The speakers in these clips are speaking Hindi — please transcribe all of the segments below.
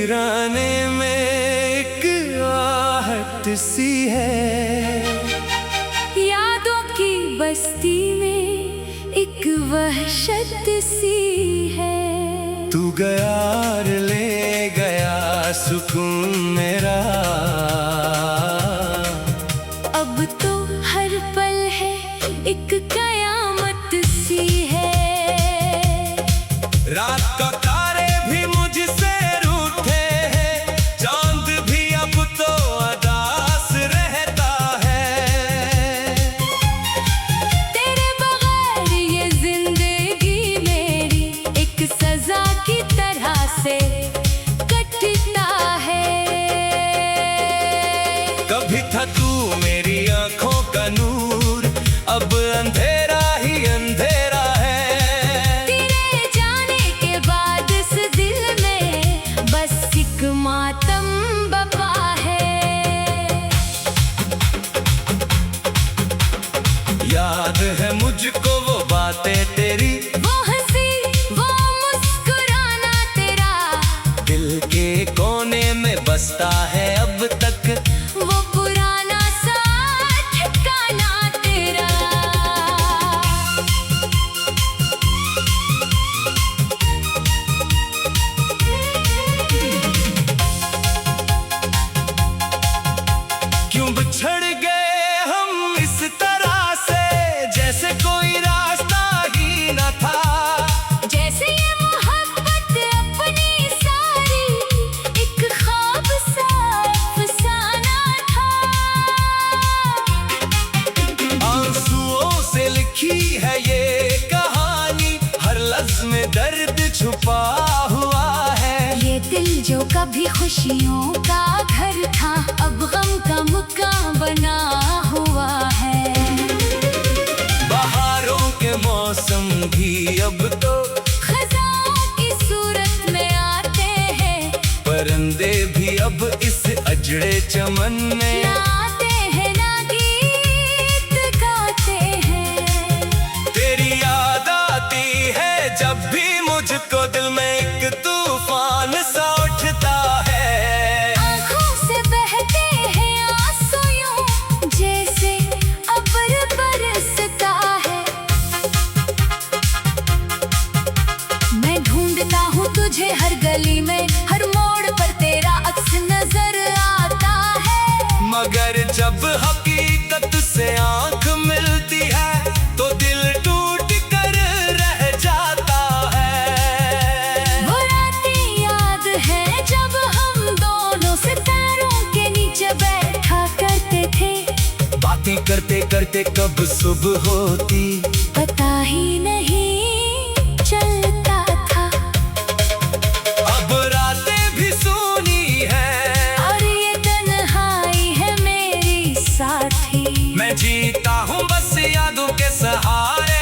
वीराने में एक आहट सी है, यादों की बस्ती में एक वहशत सी है। तू गया और ले गया सुकून मेरा, अब तो हर पल है एक कयामत सी है। रात का तारे भी मुझसे रूठे हैं, चांद भी अब तो उदास रहता है। तेरे बगैर ये जिंदगी मेरी एक सजा की तरह से कटता है। कभी था तू मेरी आंखों का नूर, अब अंधेरा ही अंधेरा है। तेरे जाने के बाद इस दिल में बस एक मातम बपा है। याद है मुझको वो बातें तेरी, वो हंसी वो मुस्कुराना तेरा, दिल के कोने में बसता है अब तक वो पुराना सा ठिकाना तेरा। क्यों बिछड़ गए हम इस तरह से, जैसे कोई रास्ता ही न था। जैसे ये मोहब्बत अपनी सारी एक ख्वाब सा अफसाना था। आंसुओं से लिखी है ये कहानी, हर लफ्ज में दर्द छुपा हुआ है। ये दिल जो कभी खुशियों का घर था, अब गम का मुकाम बना हुआ है। बहारों के मौसम भी अब तो खज़ां की सूरत में आते हैं, परिंदे भी अब इस अजड़े चमन में ना आते हैं ना गीत गाते हैं। तेरी याद आती है जब भी मुझको, दिल में एक तूफान सा उठता है। आँखों से बहते हैं आंसू यूं जैसे अब्र बरसता है। मैं ढूंढता हूँ तुझे हर गली में, हर मोड़ पर तेरा अक्स नजर आता है। मगर जब हकीकत से आंख मिलती है तो दिल टूट कर रह जाता है। वो रातें याद है जब हम दोनों सितारों के नीचे बैठा करते थे। बातें करते करते कब सुबह होती पता ही नहीं चलता था। अब रातें भी सूनी है और ये तन्हाई है मेरी साथी। मैं जीता हूँ बस यादों के सहारे।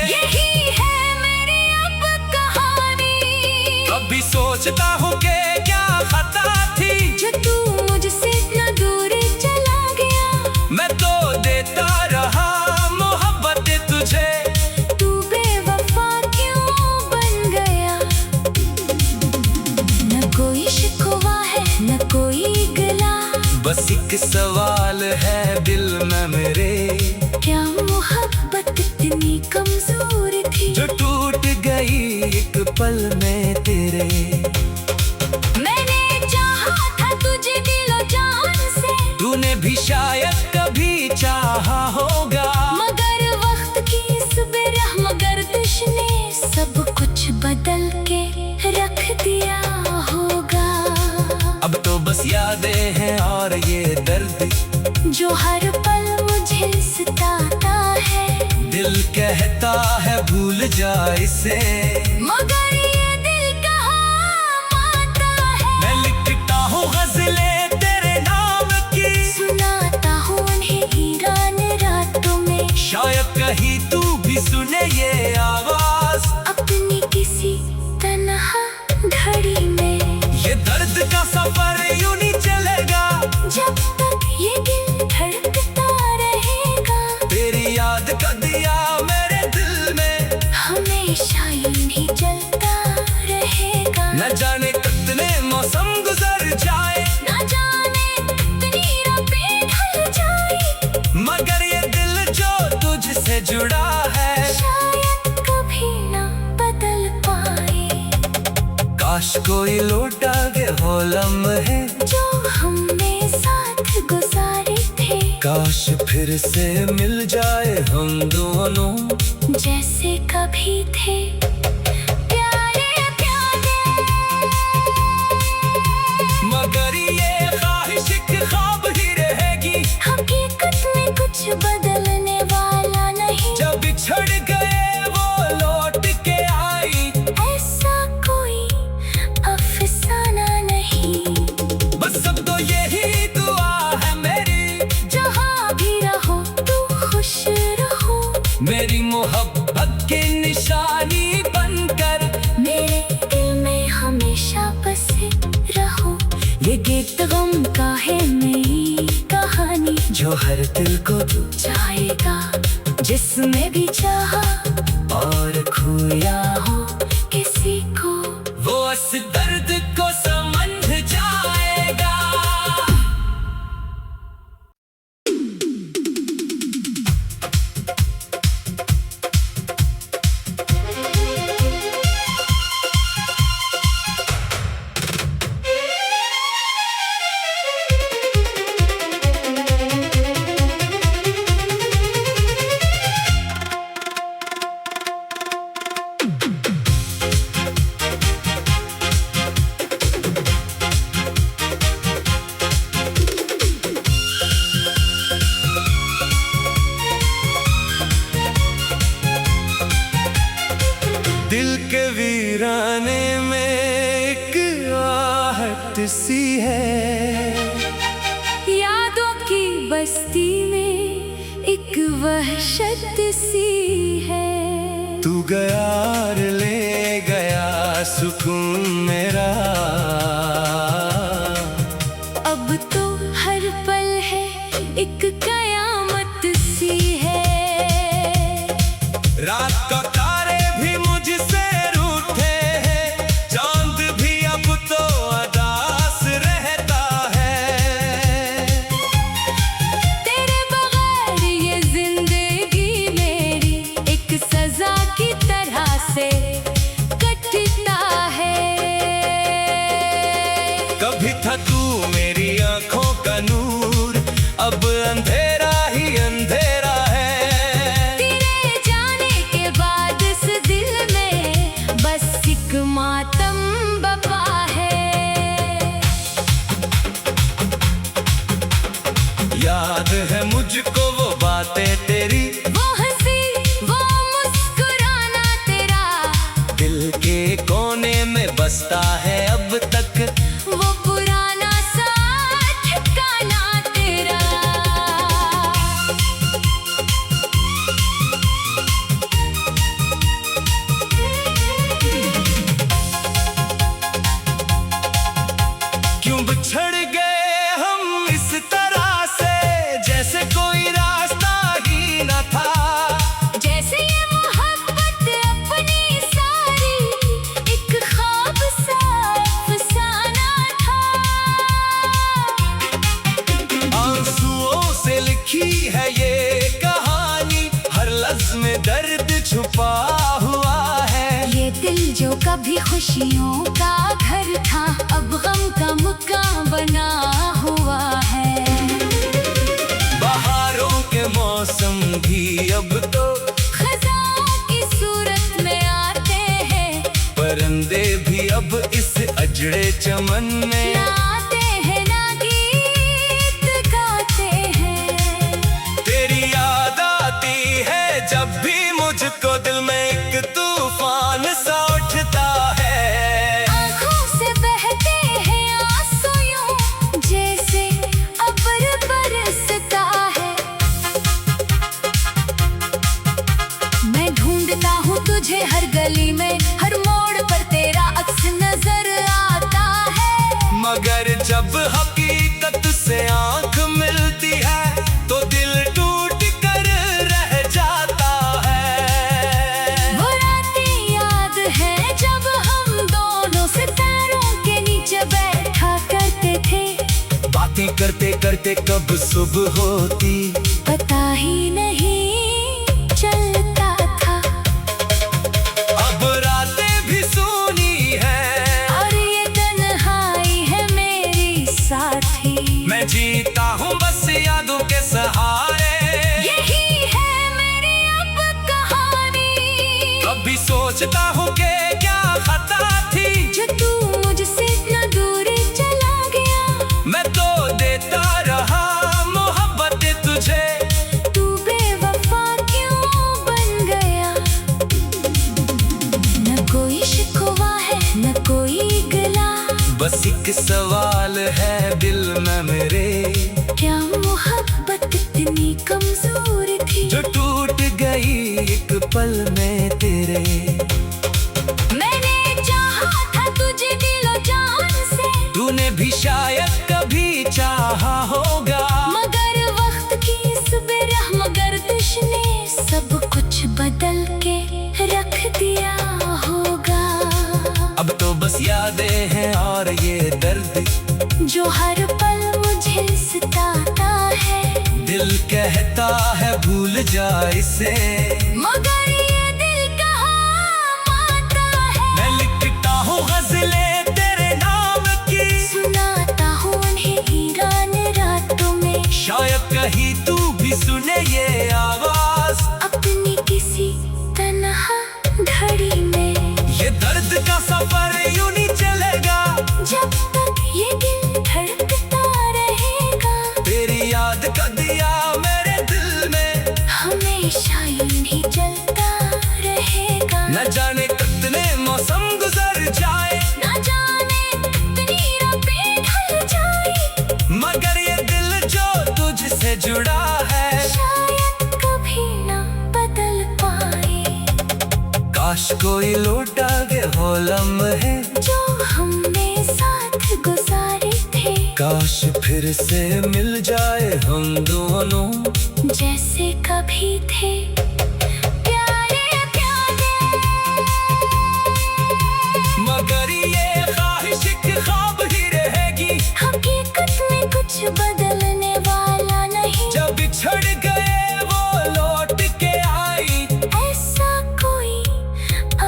यही है मेरी अब कहानी। कभी सोचता हूँ कि क्या खता थी, जो तू मुझसे इतना दूर चला गया। मैं तो देता रहा मोहब्बत तुझे, तू बेवफा क्यों बन गया। न कोई शिकवा है न कोई गिला, बस एक सवाल है दिल में मेरे, क्या मोहब्बत इतनी कमजोर थी जो टूट गई एक पल में तेरे। मैंने चाहा था तुझे दिलो जान से, तूने भी शायद कभी चाहा होगा, मगर वक्त की सुबह गर्दिश ने सब कुछ बदल के रख दिया होगा। अब तो बस यादें हैं और ये दर्द जो हर पल मुझे सताता है। दिल कहता है भूल जा इसे, मगर ये दिल कहाँ मानता है। मैं लिखता हूँ गज़लें तेरे नाम की, सुनाता हूँ उन्हें ईरान रातों में। शायद कहीं तू भी सुने ये आवाज अपनी किसी तन्हा घड़ी में। ये दर्द का सफर यूं नहीं चलेगा जब तक ये दिल धड़कता रहेगा। तेरी याद का दिया मेरे दिल में हमेशा यूं ही जलता रहेगा। न जाने कितने मौसम से जुड़ा है, शायद कभी ना बदल पाए। काश कोई लौट आगे हो लम्हे जो हमने साथ गुजारे थे, काश फिर से मिल जाए हम दोनों जैसे कभी थे प्यारे प्यारे। मगर ये ख्वाहिश एक ख्वाब ही रहेगी, हकीकत में कुछ बदलने वाला नहीं। जब बिछड़ गए वो लौट के आई, ऐसा कोई अफसाना नहीं। बस अब तो यही दुआ है मेरी, जहाँ भी रहो तू खुश रहो, मेरी मोहब्बत की निशानी बनकर मेरे दिल में हमेशा बसे रहो। ये गीत गम का है नई कहानी, जो हर दिल को तू जाएगा जिसने भी चाहा और खोया हो किसी को। वो इस दर्द को समझ जाएगा। दिल के वीराने में एक आहट सी है, यादों की बस्ती में एक वहशत सी है। तू गया और ले गया सुकून मेरा, अब तो हर पल है एक कयामत सी है। रात का तारे भी मुझसे रूठे हैं, चांद भी अब तो अदास रहता है। तेरे बगैर ये जिंदगी मेरी एक सजा की तरह से कटता है। कभी था तू मेरी आंखों का नूर, अब अंधेरा ही अंधेरा है। तेरे जाने के बाद इस दिल में बस एक मातम बपा है। याद है मुझको वो बातें तेरी, वो हंसी वो मुस्कुराना तेरा, दिल के कोने में बसता है अब तक वो पुराना सा ठिकाना तेरा। क्यों बिछड़ गए हम इस तरह से, जैसे कोई रास्ता ही न था। जैसे ये मोहब्बत अपनी सारी एक ख्वाब सा अफसाना था। आंसुओं से लिखी है ये कहानी, हर लफ्ज में दर्द छुपा हुआ है। ये दिल जो कभी खुशियों का घर था, अब गम का मुकाम बना हुआ है। बहारों के मौसम भी अब तो खजाओं की सूरत में आते हैं, परिंदे भी अब इस अजड़े चमन में ना आते हैं ना गीत गाते हैं। तेरी याद आती है जब भी मुझको, दिल में एक तूफान सा उठता है। आँखों से बहते हैं आंसू यूं जैसे अब्र बरसता है। मैं ढूंढता हूँ तुझे हर गली में, हर मोड़ पर तेरा अक्स नजर आता है। मगर जब हकीकत से आंख मिलती है, तो दिल टूट कर रह जाता है। वो रातें याद है जब हम दोनों सितारों के नीचे बैठा करते थे। बातें करते करते कब सुबह होती, पता ही नहीं सोचता हूँ कि क्या खता थी जो तू मुझसे इतना दूर चला गया। मैं तो देता रहा मोहब्बत तुझे, तू बेवफा क्यों बन गया। न कोई शिकवा है न कोई गिला, बस एक सवाल है दिल में मेरे, क्या मोहब्बत इतनी कमजोर थी जो टूट गई एक पल में तेरे। मैंने चाहा था तुझे दिलो जान से, तूने भी शायद कभी चाहा होगा, मगर वक्त की सुबह मगर तुझ ने सब कुछ बदल के रख दिया होगा। अब तो बस यादें हैं और ये दर्द जो हर पल मुझे सताता है, दिल कहता है भूल जा इसे, मगर ये दिल कहाँ मानता है। मैं लिखता हूँ गज़लें तेरे नाम की, सुनाता हूँ उन्हें ईरान रातों में, शायद कहीं तू भी सुने ये आवाज अपनी किसी तन्हा घड़ी में। ये दर्द का सफर यूं नहीं चलेगा जब तक ये दिल धड़कता रहेगा, तेरी याद का दिया मेरे दिल में हमेशा यूं ही जलता रहेगा। न जाने कितने मौसम गुजर जाए, न जाने कितनी रातें ढल जाए, मगर ये दिल जो तुझसे जुड़ा है शायद कभी ना बदल पाए। काश कोई लौटा के हो लम्हे जो हमने साथ गुजारे थे, काश फिर से मिल जाए हम दोनों जैसे कभी थे प्यारे प्यारे। मगर ये ख्वाहिश एक ख्वाब ही रहेगी, हकीकत में कुछ बदलने वाला नहीं, जब बिछड़ गए वो लौट के आई, ऐसा कोई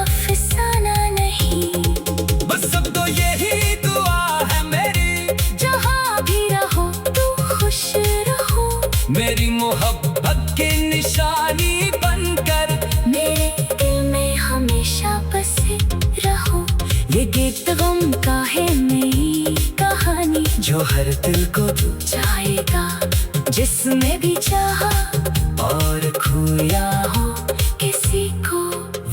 अफसाना नहीं। बस अब तो यही दुआ है मेरी, जहाँ भी रहो तू खुश रहो, मेरी मोहब्बत की निशानी बनकर मेरे दिल में हमेशा बसे रहो। ये गीत गम का है नई कहानी, जो हर दिल को जाएगा जिसमें भी चाहा और खोया हो किसी को,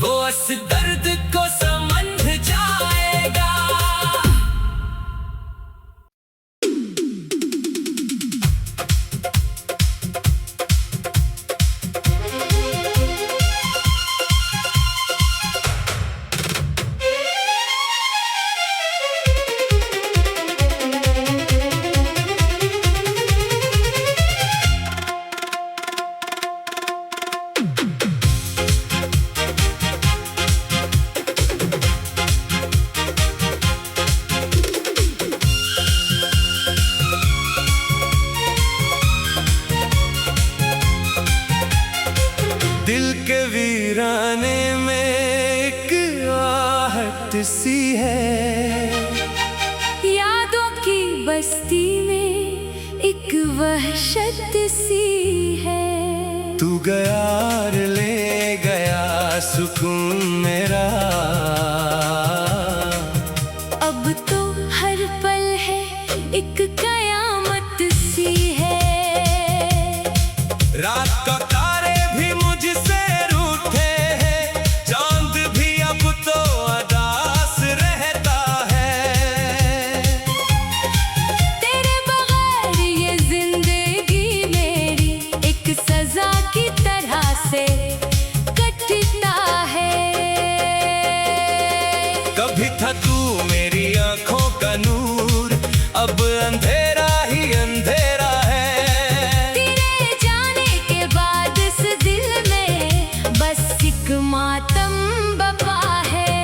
वो इस दर्द को समझ जाएगा। दिल के वीराने में एक आहट सी है, यादों की बस्ती में एक वहशत सी है। तू गया और ले गया सुकून मेरा, अब तो हर पल है एक कयामत सी है। रात का तारे भी मुझसे रूठे हैं, चांद भी अब तो अदास रहता है। तेरे बगैर ये जिंदगी मेरी एक सजा की तरह से कटता है। कभी था तू मेरी आंखों का नूर, अब अंधेरा ही अंधेरा है। तेरे जाने के बाद इस दिल में बस एक मातम बपा है।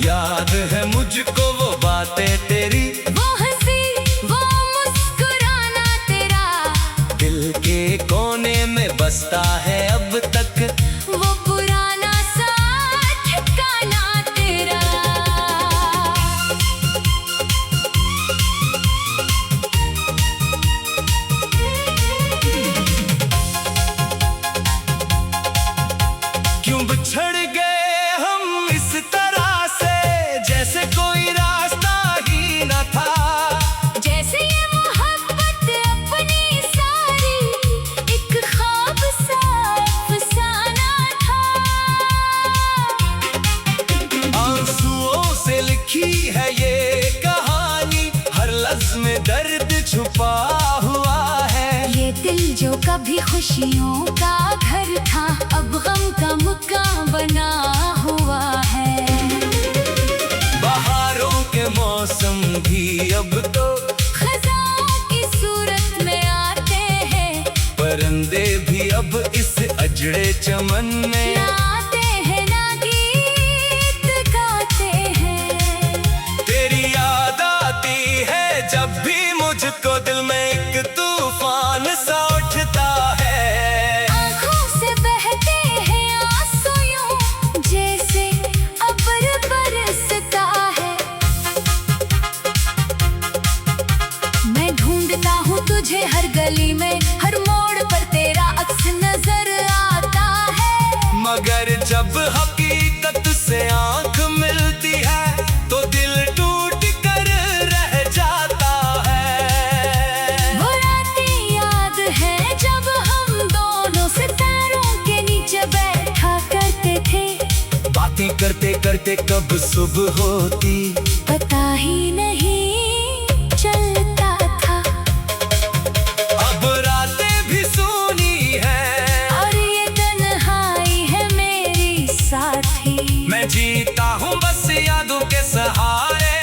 याद है मुझको वो बातें तेरी, वो हंसी वो मुस्कुराना तेरा, दिल के कोने में बसता है अब तक वो पुराना सा ठिकाना तेरा। छुपा हुआ है। ये दिल जो कभी खुशियों का घर था, अब गम का मुकाम बना हुआ है। बहारों के मौसम भी अब तो खजाओं की सूरत में आते हैं, परिंदे भी अब इस अजड़े चमन में ना आते हैं ना गीत गाते हैं। तेरी याद आती है जब भी मुझको, दिल में एक तूफान सा उठता है। आँखों से बहते हैं आंसू यूं, जैसे अब्र बरसता है। मैं ढूंढता हूँ तुझे हर गली में, हर मोड़ पर तेरा अक्स नजर आता है। मगर जब हकीकत से आंख मिलती है तो दिल टूट कर रह जाता है। वो रातें याद है जब हम दोनों सितारों के नीचे बैठा करते थे। बातें करते करते कब सुबह होती, पता ही नहीं चलता था। अब रातें भी सूनी है और ये तन्हाई है मेरी साथी। मैं जीता हूँ बस यादों के सहारे।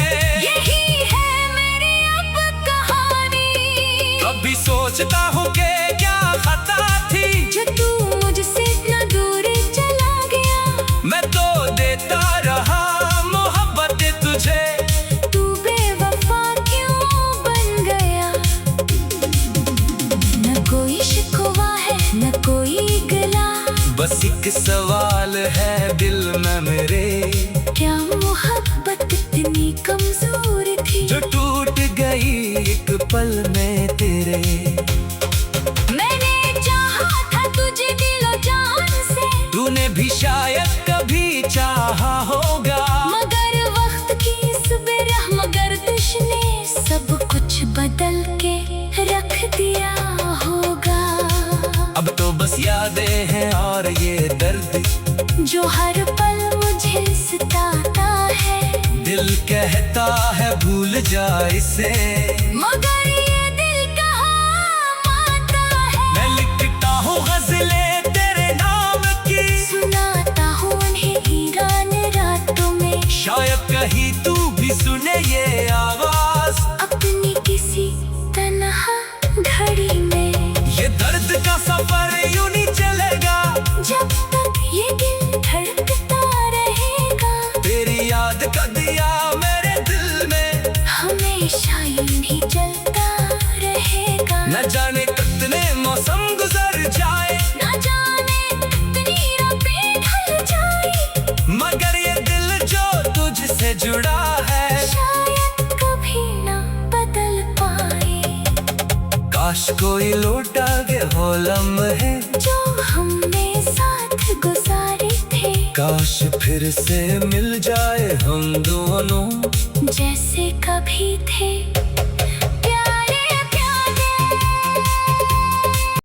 यही है मेरी अब कहानी। कभी सोचता हूँ कि क्या खता थी, जो तू मुझसे इतना दूर चला गया। मैं तो देता रहा मोहब्बत तुझे, तू बेवफा क्यों बन गया। न कोई शिकवा है न कोई गिला, बस एक सवाल है दिल में मेरे, क्या मोहब्बत इतनी कमजोर थी जो टूट गई एक पल में तेरे। मैंने चाहा था तुझे दिलो जान से, तूने भी शायद कभी चाहा होगा, मगर वक्त की इस बेरहम गर्दिश ने सब कुछ बदल के रख दिया होगा। अब तो बस यादें हैं और ये दर्द जो हर पल मुझे सताता है। दिल कहता है भूल जा इसे, मगर ये दिल कहाँ मानता है। मैं लिखता हूँ गज़लें तेरे नाम की, सुनाता हूँ उन्हें हीरान रातों में, शायद कहीं तू भी सुने ये आवाज अपनी किसी तन्हा घड़ी में। ये दर्द का सफर यूं नहीं चलेगा जब तक ये दिल धड़कता रहेगा, तेरी याद का दिया मेरे दिल में हमेशा यूं ही जलता रहेगा। न जाने कितने मौसम गुजर जाए, न जाने कितनी रातें ढल जाए, मगर ये दिल जो तुझसे जुड़ा है शायद कभी ना बदल पाए। काश कोई लौटा के हो लम्हे जो हमने साथ गुजारे थे, काश फिर से मिल जाए हम दोनों जैसे कभी थे।